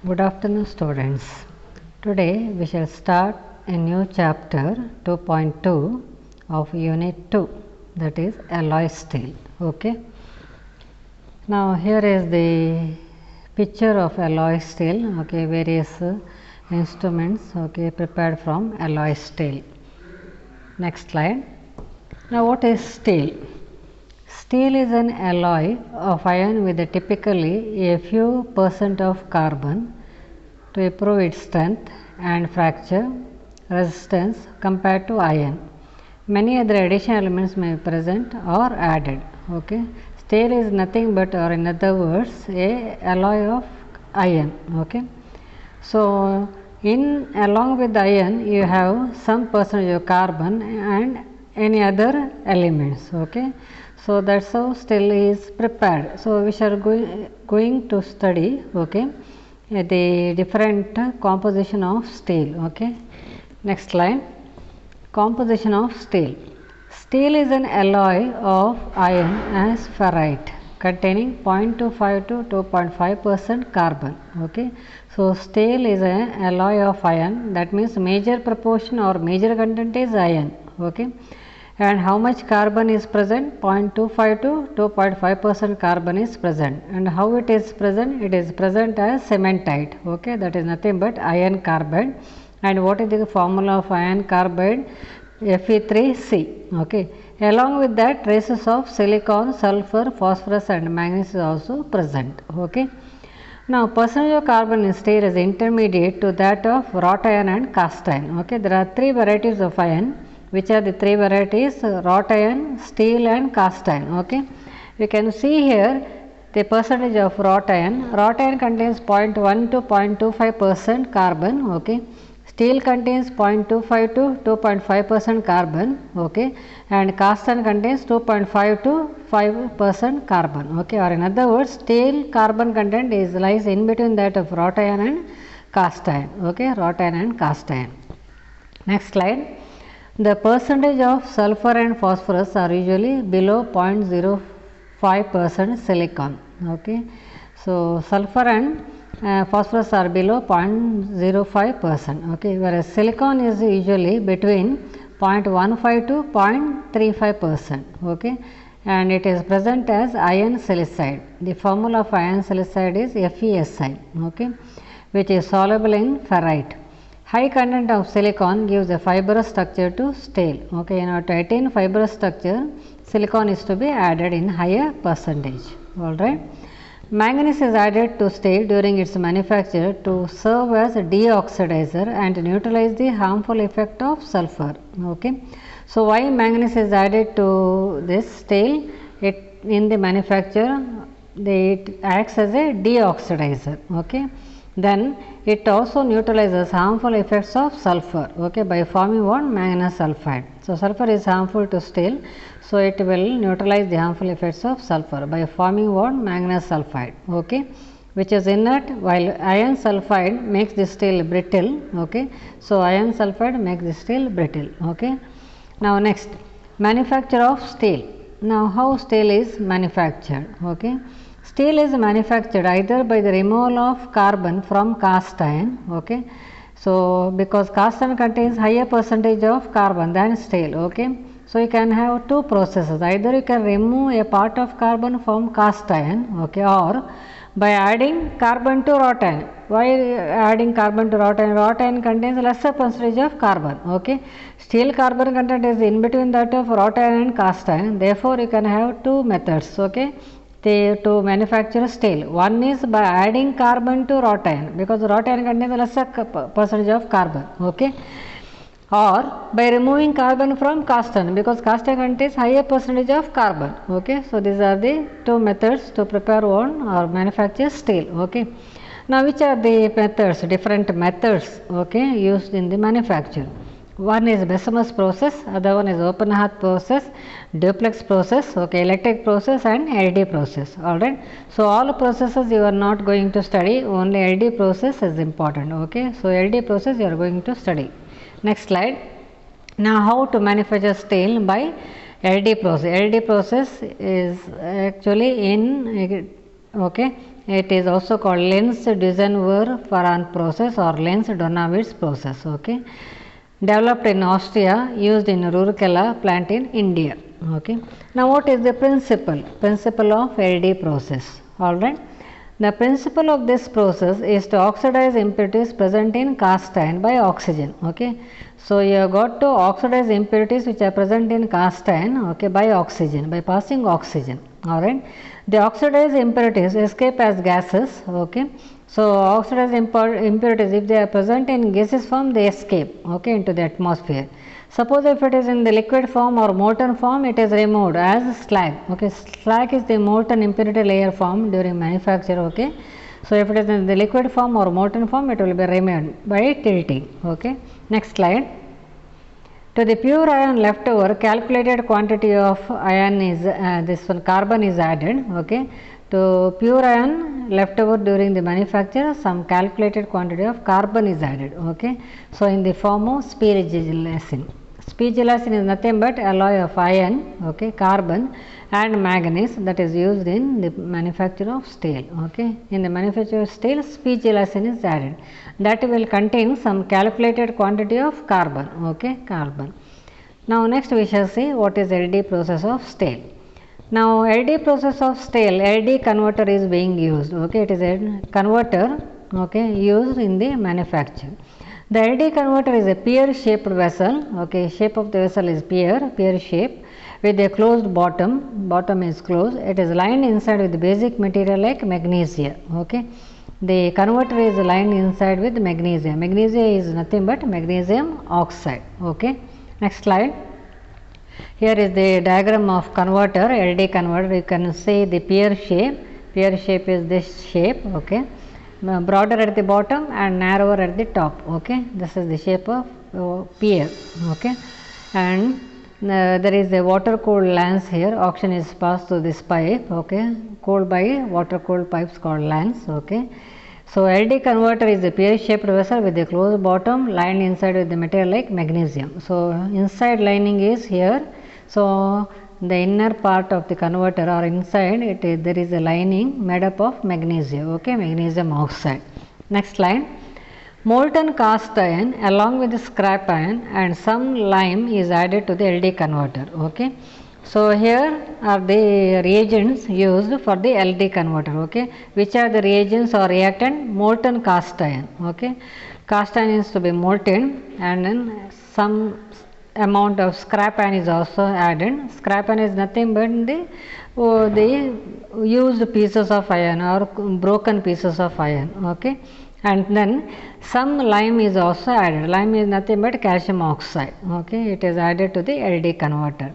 Good afternoon, students. Today we shall start a new chapter 2.2 of Unit 2, that is alloy steel. Okay. Now here is the picture of alloy steel. Okay, various instruments. Okay, prepared from alloy steel. Next slide. Now what is steel? Steel is an alloy of iron with typically a few percent of carbon to improve its strength and fracture resistance compared to iron. Many other additional elements may be present or added. Okay. Steel is nothing but, or in other words, a alloy of iron. Okay. So along with iron you have some percentage of carbon and any other elements. Okay. So that's how steel is prepared. So we shall going to study, okay, the different composition of steel. Okay. Next slide. Composition of steel. Steel is an alloy of iron as ferrite containing 0.25 to 2.5% carbon. Okay. So steel is an alloy of iron, that means major proportion or major content is iron. Okay. And how much carbon is present? 0.25 to 2.5% carbon is present. And how it is present? It is present as cementite. Okay, that is nothing but iron carbide. And what is the formula of iron carbide? Fe3C. Okay. Along with that, traces of silicon, sulfur, phosphorus and manganese is also present. Okay. Now, percentage of carbon in steel is intermediate to that of wrought iron and cast iron. Okay. There are three varieties of iron. Which are the three varieties? Wrought iron, steel and cast iron. Okay. You can see here the percentage of wrought iron. Wrought iron contains 0.1 to 0.25% carbon. Okay. Steel contains 0.25 to 2.5% carbon. Okay. And cast iron contains 2.5 to 5% carbon. Okay. Or in other words, steel carbon content lies in between that of wrought iron and cast iron. Okay. Wrought iron and cast iron. Next slide. The percentage of sulfur and phosphorus are usually below 0.05% silicon. Okay. So sulfur and phosphorus are below 0.05%. Okay. Whereas silicon is usually between 0.15 to 0.35%. Okay. And it is present as iron silicide. The formula of iron silicide is FeSi. Okay. Which is soluble in ferrite. High content of silicon gives a fibrous structure to steel. Okay, in order to attain fibrous structure, silicon is to be added in higher percentage. All right. Manganese is added to steel during its manufacture to serve as a deoxidizer and neutralize the harmful effect of sulfur. Okay. So why manganese is added to this steel? It in the manufacture it acts as a deoxidizer. Okay. Then it also neutralizes harmful effects of sulfur, okay, by forming what? Manganese sulfide. So sulfur is harmful to steel, so it will neutralize the harmful effects of sulfur by forming what? Manganese sulfide, okay, which is inert, while iron sulfide makes the steel brittle. Okay. So iron sulfide makes the steel brittle. Okay. Now next, manufacture of steel. Now how steel is manufactured? Okay. Steel is manufactured either by the removal of carbon from cast iron. Okay. So because cast iron contains higher percentage of carbon than steel. Okay. So you can have two processes. Either you can remove a part of carbon from cast iron, okay, or by adding carbon to wrought iron. Why adding carbon to wrought iron? Wrought iron contains lesser percentage of carbon. Okay. Steel carbon content is in between that of wrought iron and cast iron. Therefore, you can have two methods. Okay. To manufacture steel. One is by adding carbon to wrought iron, because wrought iron contains lesser percentage of carbon. Okay. Or by removing carbon from cast iron, because cast iron contains higher percentage of carbon. Okay. So these are the two methods to prepare one or manufacture steel. Okay. Now which are the methods? Different methods, okay, used in the manufacture. One is Bessemer's process, other one is open hearth process, duplex process, okay, electric process and LD process. Alright. So all processes you are not going to study, only LD process is important. Okay. So LD process you are going to study. Next slide. Now how to manufacture steel by LD process. LD process is actually in, okay, It is also called Lenz-Dusenwer-Farad process or Lenz-Donawitz process. Okay, developed in Austria, used in Rourkela plant in India. Okay. Now, what is the principle of LD process? All right. The principle of this process is to oxidize impurities present in cast iron by oxygen. Okay. So, you have got to oxidize impurities which are present in cast iron, okay, by oxygen, by passing oxygen. All right. The oxidized impurities escape as gases. Okay. So, oxidized impurities, if they are present in gaseous form, they escape, okay, into the atmosphere. Suppose if it is in the liquid form or molten form, it is removed as slag. Okay. Slag is the molten impurity layer formed during manufacture. Okay. So, if it is in the liquid form or molten form, it will be removed by tilting. Okay. Next slide. To the pure iron leftover, calculated quantity of iron is this one carbon is added. Okay. To pure iron leftover during the manufacture, some calculated quantity of carbon is added. Okay. So, in the form of spiegeleisen. Spiegeleisen is nothing but alloy of iron, okay, carbon and manganese that is used in the manufacture of steel. Okay. In the manufacture of steel, spiegeleisen is added. That will contain some calculated quantity of carbon. Okay, carbon. Now, next we shall see what is LD process of steel. Now, LD process of steel, LD converter is being used. Okay, it is a converter, okay, used in the manufacture. The LD converter is a pear shaped vessel. Okay, shape of the vessel is pear shape with a closed bottom is closed. It is lined inside with basic material like magnesia. Okay, the converter is lined inside with magnesia. Magnesia is nothing but magnesium oxide. Okay, next slide. Here is the diagram of converter, LD converter. You can see the pear shape. Pear shape is this shape. Okay, broader at the bottom and narrower at the top. Okay, this is the shape of pear. Okay, and there is a water cooled lance here. Oxygen is passed through this pipe. Okay, cooled by water cooled pipes called lance. Okay. So, LD converter is a pear shaped vessel with a closed bottom lined inside with the material like magnesium. So, inside lining is here. So, the inner part of the converter or inside there is a lining made up of magnesium, okay, magnesium oxide. Next slide. Molten cast iron along with the scrap iron and some lime is added to the LD converter. Okay. So, here are the reagents used for the LD converter. Okay. Which are the reagents or reactant? Molten cast iron. Okay. Cast iron is to be molten and then some amount of scrap iron is also added. Scrap iron is nothing but the used pieces of iron or broken pieces of iron. Okay. And then some lime is also added. Lime is nothing but calcium oxide. Okay. It is added to the LD converter.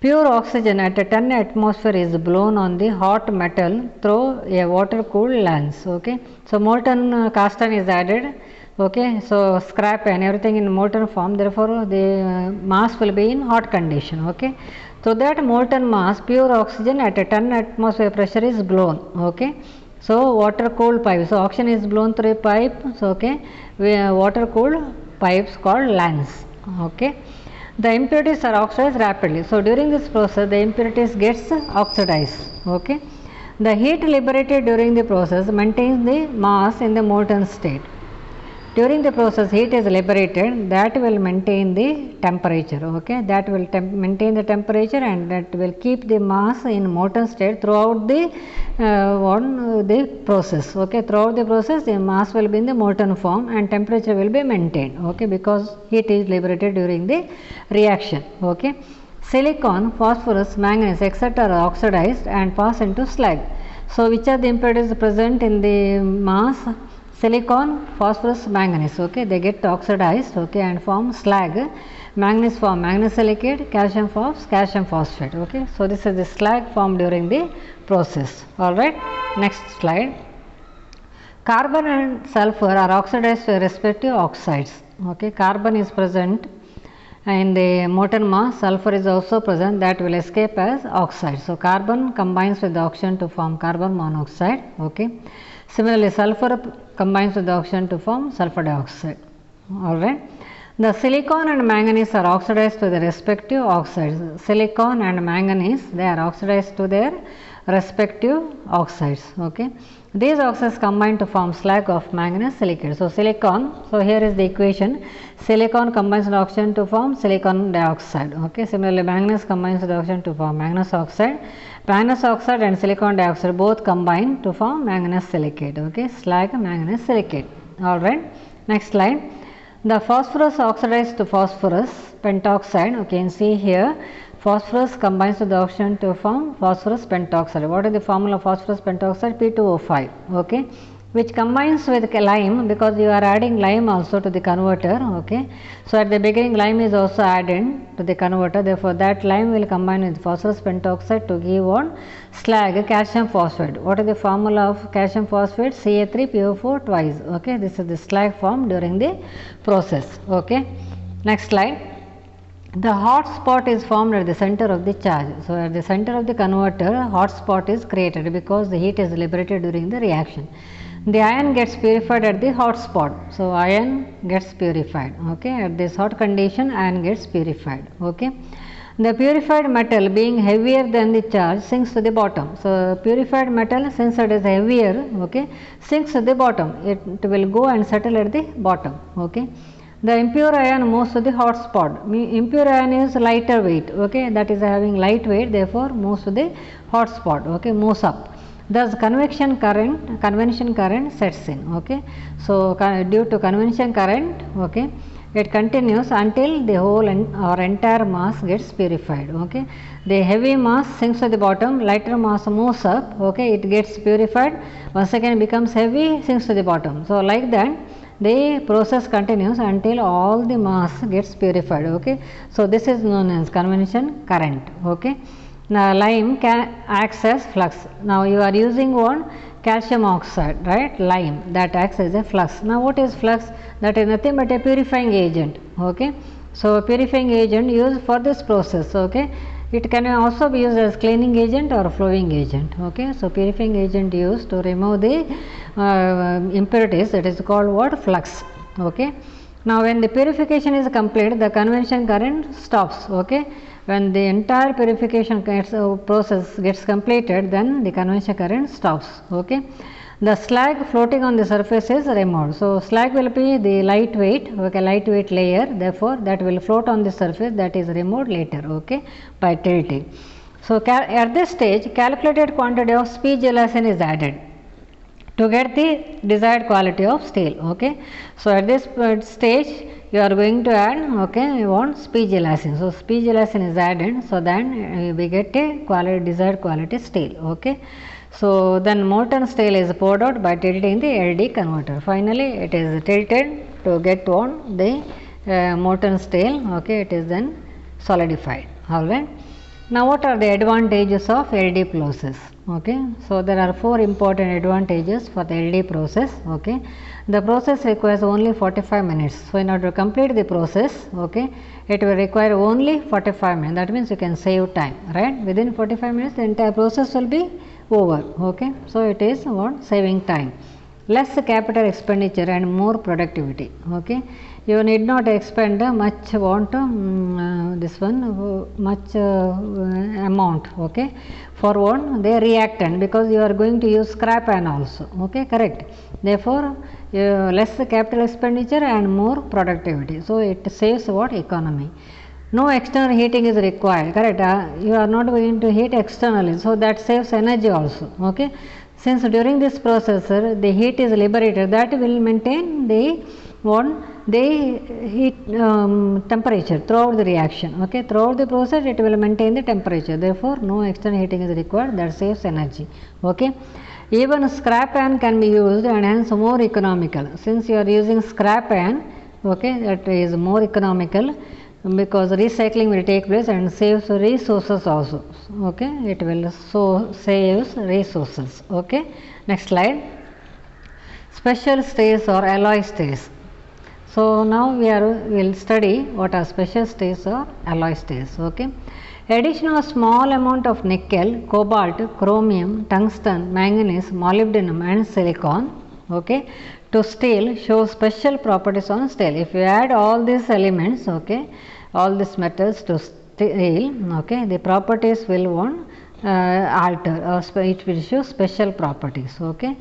Pure oxygen at a 10 atmosphere is blown on the hot metal through a water cooled lance. Okay. So, molten cast iron is added. Okay. So, scrap and everything in molten form, therefore, the mass will be in hot condition. Okay. So, that molten mass, pure oxygen at a 10 atmosphere pressure is blown. Okay. So, water cooled pipe. So, oxygen is blown through a pipe. So, okay, water cooled pipes called lance. Okay. The impurities are oxidized rapidly. So, during this process the impurities gets oxidized. Okay. The heat liberated during the process maintains the mass in the molten state. During the process heat is liberated, that will maintain the temperature. Okay. That will maintain the temperature and that will keep the mass in molten state throughout the process. Okay. Throughout the process the mass will be in the molten form and temperature will be maintained. Okay. Because heat is liberated during the reaction. Okay. Silicon, phosphorus, manganese, etc. are oxidized and pass into slag. So, which are the impurities present in the mass? Silicon, phosphorus, manganese. Okay. They get oxidized, okay, and form slag. Manganese form manganese silicate, calcium forms calcium phosphate. Okay. So, this is the slag formed during the process. All right. Next slide. Carbon and sulfur are oxidized to respective oxides. Okay. Carbon is present in the molten mass, sulfur is also present, that will escape as oxide. So, carbon combines with the oxygen to form carbon monoxide. Okay. Similarly, sulfur combines with the oxygen to form sulfur dioxide. All right. The silicon and manganese are oxidized to the respective oxides. Silicon and manganese, they are oxidized to their respective oxides. Okay. These oxides combine to form slag of manganese silicate. So, silicon, so here is the equation, silicon combines with oxygen to form silicon dioxide. Okay. Similarly, manganese combines with oxygen to form manganese oxide. Manganese oxide and silicon dioxide both combine to form manganese silicate. Okay. Slag manganese silicate. Alright. Next slide. The phosphorus oxidized to phosphorus pentoxide. Okay, you can see here phosphorus combines with the oxygen to form phosphorus pentoxide. What is the formula of phosphorus pentoxide? P2O5. Okay, which combines with lime, because you are adding lime also to the converter. Okay, so at the beginning lime is also added to the converter, therefore that lime will combine with phosphorus pentoxide to give one slag calcium phosphate. What is the formula of calcium phosphate? Ca3PO4 twice. Okay, this is the slag formed during the process. Okay, next slide. The hot spot is formed at the center of the charge. So, at the center of the converter, hot spot is created because the heat is liberated during the reaction. The iron gets purified at the hot spot. So, iron gets purified. Okay, at this hot condition, iron gets purified. Okay. The purified metal being heavier than the charge sinks to the bottom. So, purified metal, since it is heavier, okay, sinks to the bottom. It will go and settle at the bottom. Okay. The impure ion moves to the hot spot. Impure ion is lighter weight. Okay, that is having light weight, therefore moves to the hot spot. Okay, moves up. Thus, convection current sets in. Okay, so due to convection current, okay, it continues until the whole or entire mass gets purified. Okay, the heavy mass sinks to the bottom, lighter mass moves up. Okay, it gets purified, once again becomes heavy, sinks to the bottom. So, like that the process continues until all the mass gets purified. Okay, so this is known as convection current. Okay, now lime acts as flux. Now you are using one calcium oxide, right? Lime, that acts as a flux. Now what is flux? That is nothing but a purifying agent. Okay, so purifying agent used for this process. Okay, it can also be used as cleaning agent or flowing agent. Okay, so purifying agent used to remove the impurities, that is called what? Flux. Okay, now when the purification is complete, the convection current stops. Okay, when the entire purification process gets completed, then the convection current stops. Okay, the slag floating on the surface is removed. So, slag will be the lightweight, okay, lightweight layer, therefore that will float on the surface, that is removed later, okay, by tilting. So, at this stage calculated quantity of speed gelatin is added to get the desired quality of steel. Okay, so at this stage you are going to add, okay, you want speed gelatin. So, speed gelatin is added, so then we get a desired quality steel. Okay. So, then molten steel is poured out by tilting the LD converter. Finally, it is tilted to get on the molten steel. Okay, it is then solidified. Alright. Now, what are the advantages of LD process? Okay, so there are 4 important advantages for the LD process. Okay, the process requires only 45 minutes. So, in order to complete the process, okay, it will require only 45 minutes. That means you can save time, right? Within 45 minutes, the entire process will be over. Okay, so it is what? Saving time, less capital expenditure and more productivity. Okay, you need not expend much much amount, okay, for one the reactant, because you are going to use scrap iron also. Okay, correct. Therefore, less capital expenditure and more productivity. So, it saves what? Economy. No external heating is required, correct. You are not going to heat externally, so that saves energy also. Okay, since during this process the heat is liberated, that will maintain the heat temperature throughout the reaction. Okay, throughout the process it will maintain the temperature, therefore no external heating is required, that saves energy. Okay, even scrap iron can be used and hence more economical. Since you are using scrap iron, okay, that is more economical, because recycling will take place and saves resources also. Okay, it will saves resources. Okay, next slide. Special stays or alloy stays. So, now we will study what are special stays or alloy stays. Okay, addition of small amount of nickel, cobalt, chromium, tungsten, manganese, molybdenum and silicon, okay, to steel shows special properties on steel. If you add all these elements, okay, all these metals to steel, okay, the properties will alter, or it will show special properties. Okay,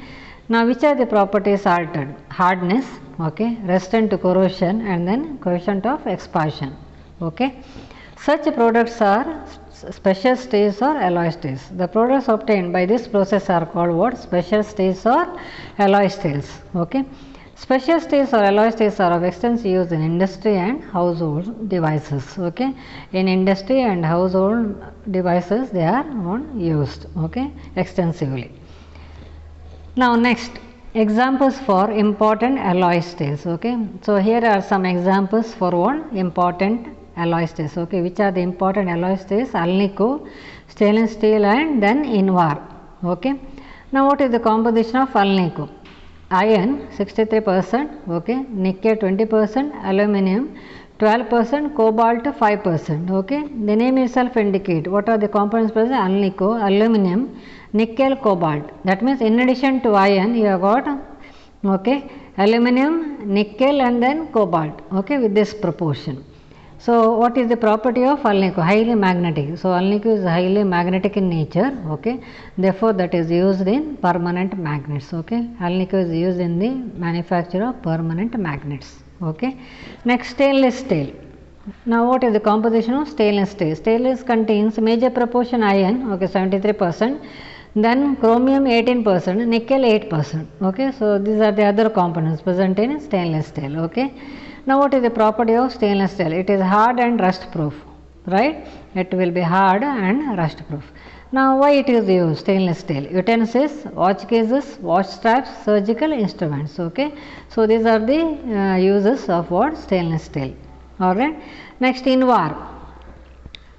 Now which are the properties altered? Hardness, okay, resistant to corrosion, and then coefficient of expansion. Okay, such products are special states or alloy states. The products obtained by this process are called what? Special states or alloy states. Okay, special states or alloy states are of extensive use in industry and household devices. Okay, in industry and household devices they are used, okay, extensively. Now next, examples for important alloy states. Okay, so here are some examples for one important alloy states. Okay, which are the important alloy states? Alnico, stainless steel, and then Invar. Okay, now what is the composition of Alnico? Iron 63%, okay, nickel 20%, aluminum 12%, cobalt 5%. Okay, the name itself indicate what are the components present? Alnico, aluminum, nickel, cobalt. That means in addition to iron you have got, okay, aluminum, nickel, and then cobalt, okay, with this proportion. So what is the property of Alnico? Highly magnetic. So Alnico is highly magnetic in nature, okay, therefore that is used in permanent magnets. Okay, Alnico is used in the manufacture of permanent magnets. Okay, next, stainless steel. Now what is the composition of stainless steel? Stainless contains major proportion iron, okay, 73%, then chromium 18%, nickel 8%. Okay, so these are the other components present in stainless steel. Okay, now what is the property of stainless steel? It is hard and rust proof, right? It will be hard and rust proof. Now why it is used? Stainless steel, utensils, watch cases, watch straps, surgical instruments. Okay, so these are the uses of what? Stainless steel. Alright, next, Invar.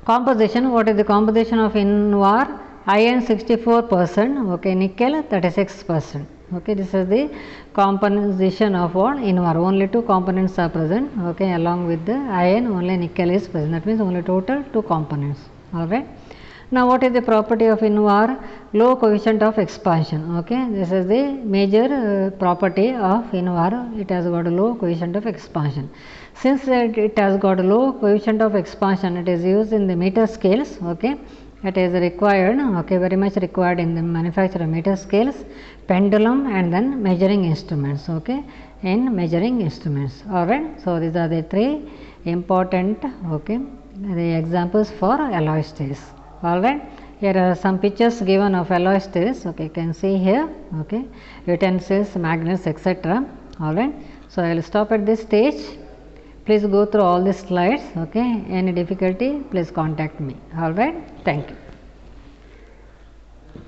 Composition, what is the composition of Invar? Iron 64%, okay, nickel 36%. Okay, this is the composition of what? Invar. Only two components are present, okay, along with the iron only nickel is present. That means only total two components. Alright. Now what is the property of Invar? Low coefficient of expansion. Okay, this is the major property of Invar. It has got a low coefficient of expansion. Since it has got a low coefficient of expansion, it is used in the meter scales. Okay, it is required, okay, very much required in the manufacture of meter scales, pendulum, and then measuring instruments. Okay, in measuring instruments. Alright, so these are the three important, okay, the examples for alloy states. Alright, here are some pictures given of alloy states. Okay, you can see here, okay, utensils, magnets, etc. Alright, so I will stop at this stage. Please go through all these slides. Okay, any difficulty please contact me. Alright, thank you.